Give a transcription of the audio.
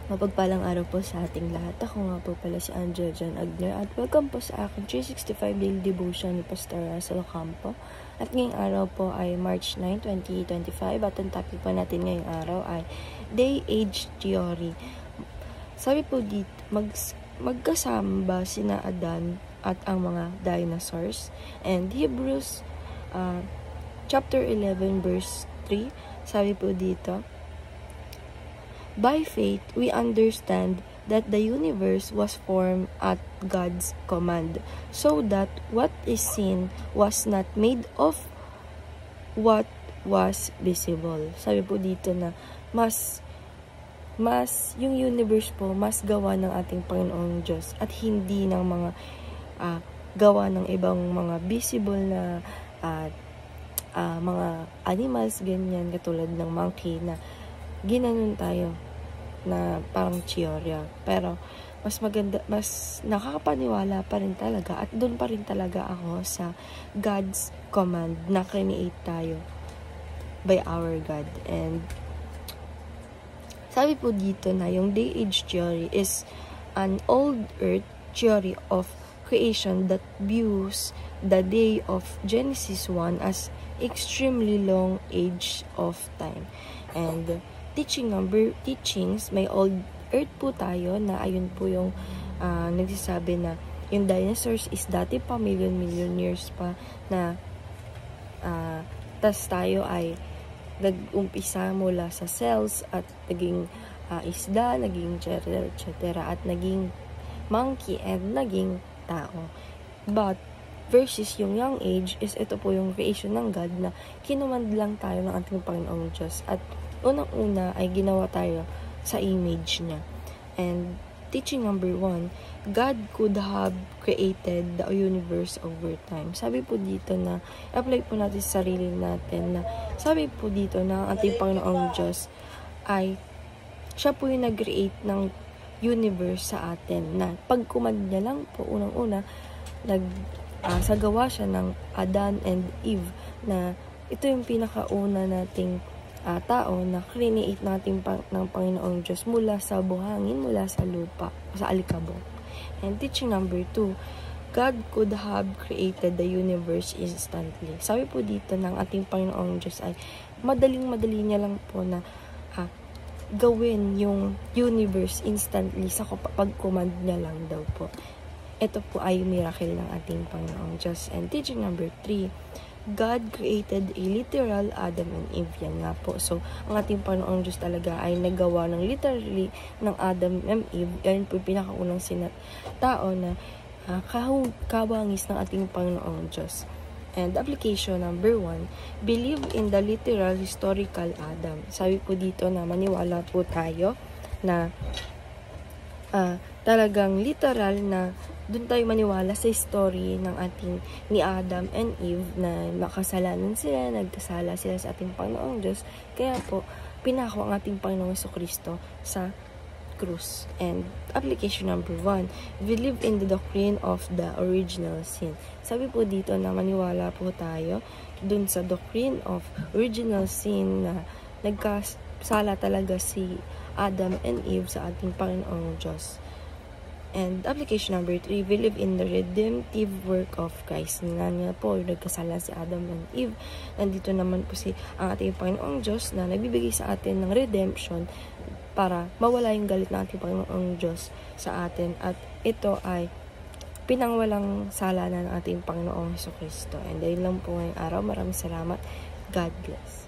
Mapagpalang araw po sa ating lahat. Ako nga po pala si Angela Jan Agner at welcome po sa aking 365 Daily Devotion ni Pastor Russell Campo. At ngayong araw po ay March 9, 2025 at ang topic po natin ngayong araw ay Day Age Theory. Sabi po dito, magkasama ba sina Adan at ang mga dinosaurs? And Hebrews chapter 11 verse 3, sabi po dito, by faith, we understand that the universe was formed at God's command, so that what is seen was not made of what was visible. Sabi po dito na mas yung universe po, mas gawa ng ating Panginoong Diyos at hindi ng mga gawa ng ibang mga visible na mga animals, ganyan, katulad ng monkey na ginanon tayo na parang teorya. Pero mas maganda, mas nakakapaniwala pa rin talaga at doon pa rin talaga ako sa God's command na create tayo by our God. And sabi po dito na yung Day Age Theory is an old earth theory of creation that views the day of Genesis 1 as extremely long age of time. And teachings, may old earth po tayo na ayun po yung nagsasabi na yung dinosaurs is dati pa million years pa na tas tayo ay nag-umpisa mula sa cells at naging isda, naging etc. at naging monkey and naging tao. But versus yung young age is ito po yung creation ng God na kinumand lang tayo ng ating Panginoong Diyos at unang-una ay ginawa tayo sa image niya. And teaching number 1, God could have created the universe over time. Sabi po dito na, apply po natin sa sarili natin na, sabi po dito na ang ating Panginoong Diyos ay, siya po yung nag-create ng universe sa atin na pag-command niya lang po, unang-una, sagawa siya ng Adan and Eve na ito yung pinakauna nating tao na create natin ng Panginoong Diyos mula sa buhangin, mula sa lupa, sa alikabok. And teaching number 2, God could have created the universe instantly. Sabi po dito ng ating Panginoong Diyos ay madaling-madali niya lang po na gawin yung universe instantly sa pag-command niya lang daw po. Ito po ay miracle ng ating Panginoong Diyos. And teaching number 3, God created a literal Adam and Eve. Yan nga po. So, ang ating Panginoong Diyos talaga ay nagawa ng literally ng Adam and Eve. Yan po pinakaunang tao na kawangis ng ating Panginoong Diyos. And application number 1, believe in the literal historical Adam. Sabi po dito na maniwala po tayo na talagang literal na doon tayo maniwala sa story ng ating ni Adam and Eve na makasalanan sila, nagkasala sila sa ating Panginoong Diyos. Kaya po, pinako ang ating Panginoong Jesucristo sa krus. And application number 1, believe in the doctrine of the original sin. Sabi po dito na maniwala po tayo doon sa doctrine of original sin na nagkasala talaga si Adam and Eve sa ating Panginoong Diyos. And application number 3, believe in the redemptive work of Christ. Na nga po, nagkasala si Adam and Eve. Nandito naman po ang ating Panginoong Diyos na nagbibigay sa atin ng redemption para mawala yung galit ng ating Panginoong Diyos sa atin. At ito ay pinangwalang sala na ng ating Panginoong Jesucristo. And dahil lang po ngayong araw, maraming salamat. God bless.